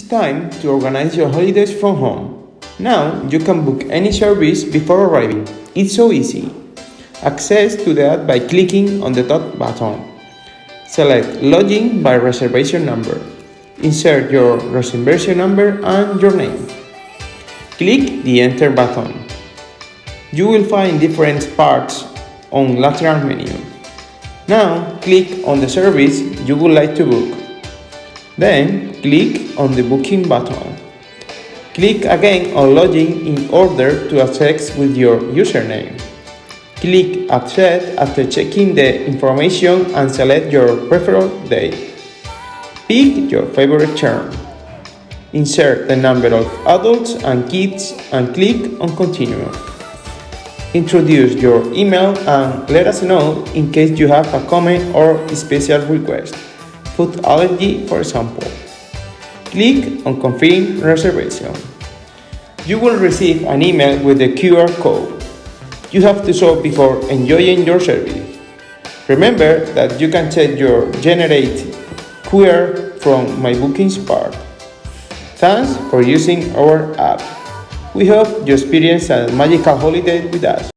time to organize your holidays from home. Now you can book any service before arriving. It's so easy. Access to the app by clicking on the top button. Select Login by reservation number. Insert your reservation number and your name. Click the Enter button. You will find different parts on lateral menu. Now click on the service you would like to book. Then click on the Booking button. Click again on Login in order to access with your username. Click Accept after checking the information and select your preferred date. Pick your favorite term. Insert the number of adults and kids and click on Continue. Introduce your email and let us know in case you have a comment or special request. Food allergy, for example. Click on Confirm Reservation. You will receive an email with the QR code. You have to solve before enjoying your service. Remember that you can check your generate QR from My Bookings part. Thanks for using our app. We hope you experience a magical holiday with us.